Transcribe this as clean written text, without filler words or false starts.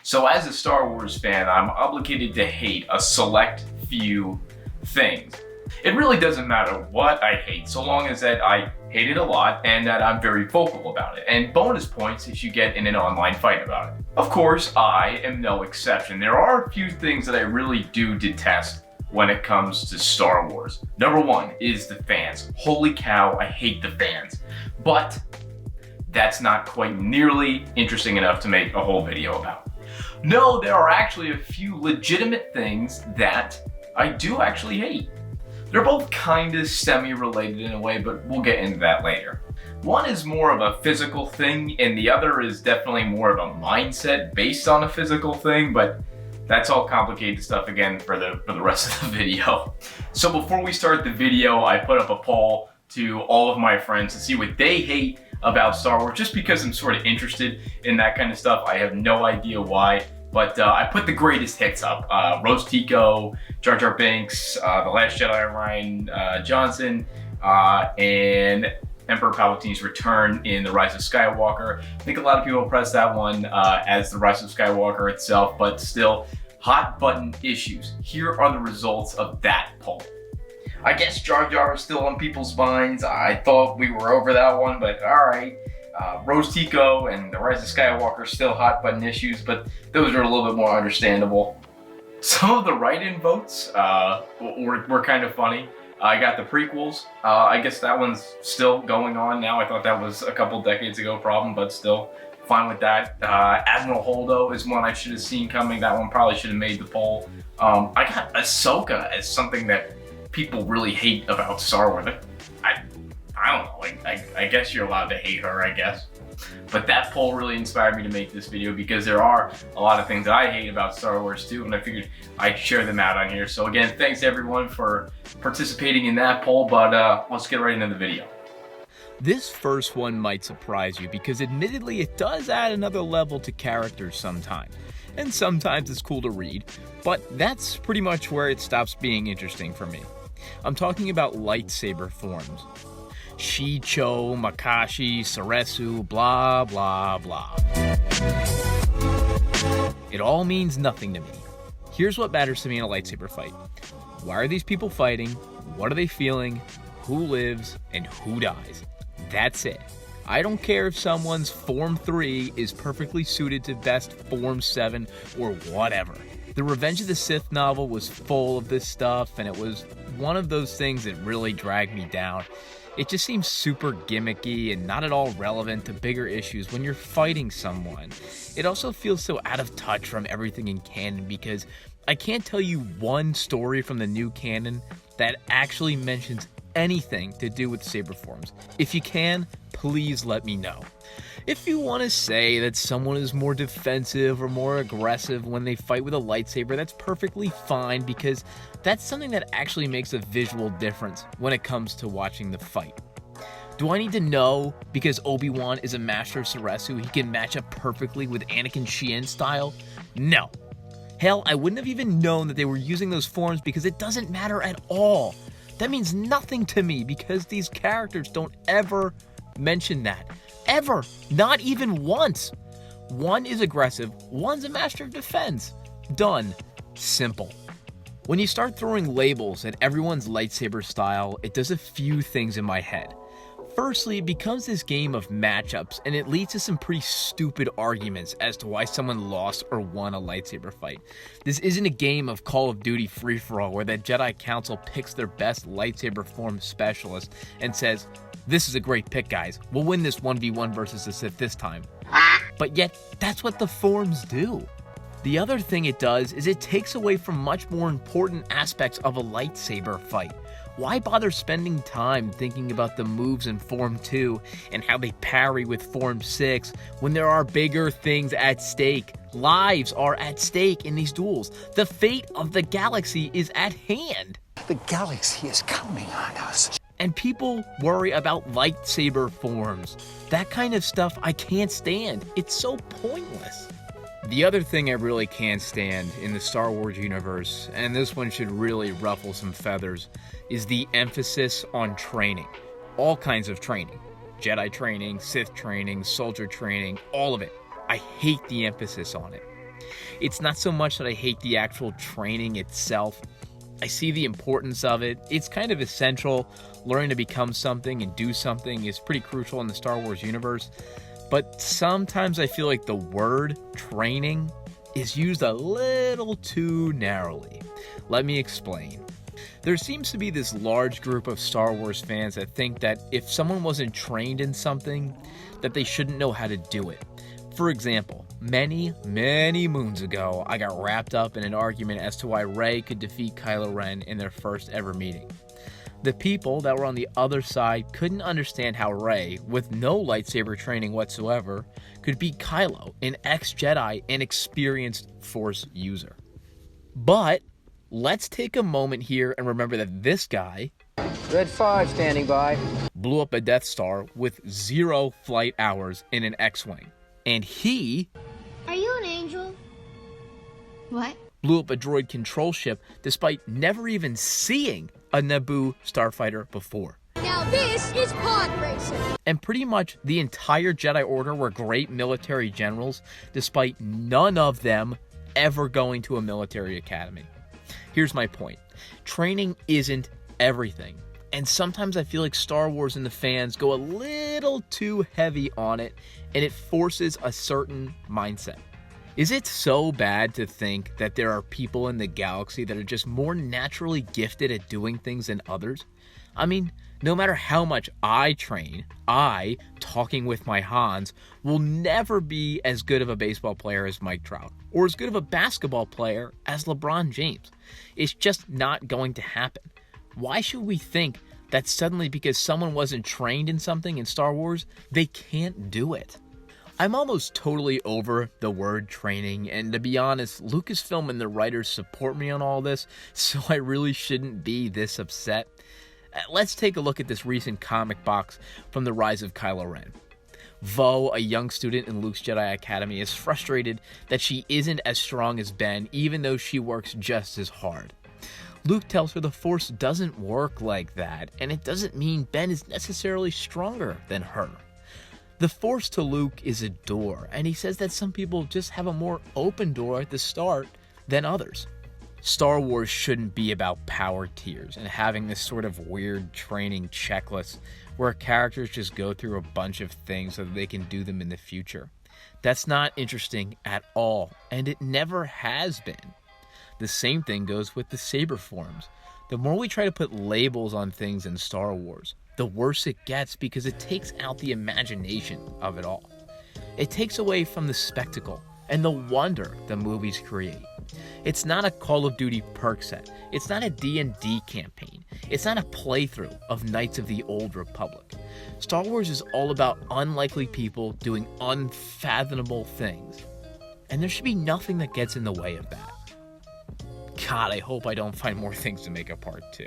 So as a Star Wars fan, I'm obligated to hate a select few things. It really doesn't matter what I hate, so long as that I hate it a lot and that I'm very vocal about it. And bonus points if you get in an online fight about it. Of course, I am no exception. There are a few things that I really do detest when it comes to Star Wars. Number one is the fans. Holy cow, I hate the fans. But that's not quite nearly interesting enough to make a whole video about. No, there are actually a few legitimate things that I do actually hate. They're both kind of semi-related in a way, but we'll get into that later. One is more of a physical thing, and the other is definitely more of a mindset based on a physical thing, but that's all complicated stuff again for the rest of the video. So before we start the video, I put up a poll to all of my friends to see what they hate about Star Wars, just because I'm sort of interested in that kind of stuff. I have no idea why. But I put the greatest hits up. Rose Tico, Jar Jar Binks, The Last Jedi Rian Johnson, and Emperor Palpatine's return in The Rise of Skywalker. I think a lot of people press that one as The Rise of Skywalker itself, but still, hot button issues. Here are the results of that poll. I guess Jar Jar is still on people's minds. I thought we were over that one, but alright. Rose Tico and The Rise of Skywalker still hot button issues, but those are a little bit more understandable. Some of the write-in votes were kind of funny. I got the prequels. I guess that one's still going on now. I thought that was a couple decades ago problem, but still fine with that. Admiral Holdo is one I should have seen coming. That one probably should have made the poll. I got Ahsoka as something that people really hate about Star Wars. I don't know, I guess you're allowed to hate her, I guess. But that poll really inspired me to make this video because there are a lot of things that I hate about Star Wars too, and I figured I'd share them out on here. So again, thanks everyone for participating in that poll, but let's get right into the video. This first one might surprise you because admittedly it does add another level to characters sometimes. And sometimes it's cool to read, but that's pretty much where it stops being interesting for me. I'm talking about lightsaber forms. Shicho, Makashi, Saresu, blah, blah, blah. It all means nothing to me. Here's what matters to me in a lightsaber fight. Why are these people fighting? What are they feeling? Who lives and who dies? That's it. I don't care if someone's Form 3 is perfectly suited to best Form 7 or whatever. The Revenge of the Sith novel was full of this stuff, and it was one of those things that really dragged me down. It just seems super gimmicky and not at all relevant to bigger issues when you're fighting someone. It also feels so out of touch from everything in canon because I can't tell you one story from the new canon that actually mentions anything to do with saber forms. If you can, please let me know. If you want to say that someone is more defensive or more aggressive when they fight with a lightsaber, that's perfectly fine because that's something that actually makes a visual difference when it comes to watching the fight. Do I need to know because Obi-Wan is a master of Saresu he can match up perfectly with Anakin Shien's style? No. Hell, I wouldn't have even known that they were using those forms because it doesn't matter at all. That means nothing to me because these characters don't ever mention that. Ever. Not even once. One is aggressive, one's a master of defense. Done. Simple. When you start throwing labels at everyone's lightsaber style, it does a few things in my head. Firstly, it becomes this game of matchups, and it leads to some pretty stupid arguments as to why someone lost or won a lightsaber fight. This isn't a game of Call of Duty free-for-all where the Jedi Council picks their best lightsaber form specialist and says, "This is a great pick, guys. We'll win this 1v1 versus the Sith this time." But yet, that's what the forms do. The other thing it does is it takes away from much more important aspects of a lightsaber fight. Why bother spending time thinking about the moves in Form 2 and how they parry with Form 6 when there are bigger things at stake? Lives are at stake in these duels. The fate of the galaxy is at hand. The galaxy is counting on us. And people worry about lightsaber forms. That kind of stuff I can't stand. It's so pointless. The other thing I really can't stand in the Star Wars universe, and this one should really ruffle some feathers, is the emphasis on training. All kinds of training. Jedi training, Sith training, soldier training, all of it. I hate the emphasis on it. It's not so much that I hate the actual training itself. I see the importance of it. It's kind of essential. Learning to become something and do something is pretty crucial in the Star Wars universe. But sometimes I feel like the word training is used a little too narrowly. Let me explain. There seems to be this large group of Star Wars fans that think that if someone wasn't trained in something, that they shouldn't know how to do it. For example, many moons ago, I got wrapped up in an argument as to why Rey could defeat Kylo Ren in their first ever meeting. The people that were on the other side couldn't understand how Rey, with no lightsaber training whatsoever, could beat Kylo, an ex-Jedi and experienced Force user. But let's take a moment here and remember that this guy, Red 5 standing by, blew up a Death Star with 0 flight hours in an X-Wing. And he... Are you an angel? What? Blew up a droid control ship despite never even seeing a Naboo starfighter before. Now this is pod racing. And pretty much the entire Jedi Order were great military generals, despite none of them ever going to a military academy. Here's my point. Training isn't everything. And sometimes I feel like Star Wars and the fans go a little too heavy on it, and it forces a certain mindset. Is it so bad to think that there are people in the galaxy that are just more naturally gifted at doing things than others? I mean, no matter how much I train, I, talking with my Hans, will never be as good of a baseball player as Mike Trout, or as good of a basketball player as LeBron James. It's just not going to happen. Why should we think that suddenly because someone wasn't trained in something in Star Wars, they can't do it? I'm almost totally over the word training, and to be honest, Lucasfilm and the writers support me on all this, so I really shouldn't be this upset. Let's take a look at this recent comic box from The Rise of Kylo Ren. Vo, a young student in Luke's Jedi Academy, is frustrated that she isn't as strong as Ben, even though she works just as hard. Luke tells her the Force doesn't work like that, and it doesn't mean Ben is necessarily stronger than her. The Force to Luke is a door, and he says that some people just have a more open door at the start than others. Star Wars shouldn't be about power tiers and having this sort of weird training checklist where characters just go through a bunch of things so that they can do them in the future. That's not interesting at all, and it never has been. The same thing goes with the saber forms. The more we try to put labels on things in Star Wars, the worse it gets because it takes out the imagination of it all. It takes away from the spectacle and the wonder the movies create. It's not a Call of Duty perk set. It's not a D&D campaign. It's not a playthrough of Knights of the Old Republic. Star Wars is all about unlikely people doing unfathomable things. And there should be nothing that gets in the way of that. God, I hope I don't find more things to make a part 2.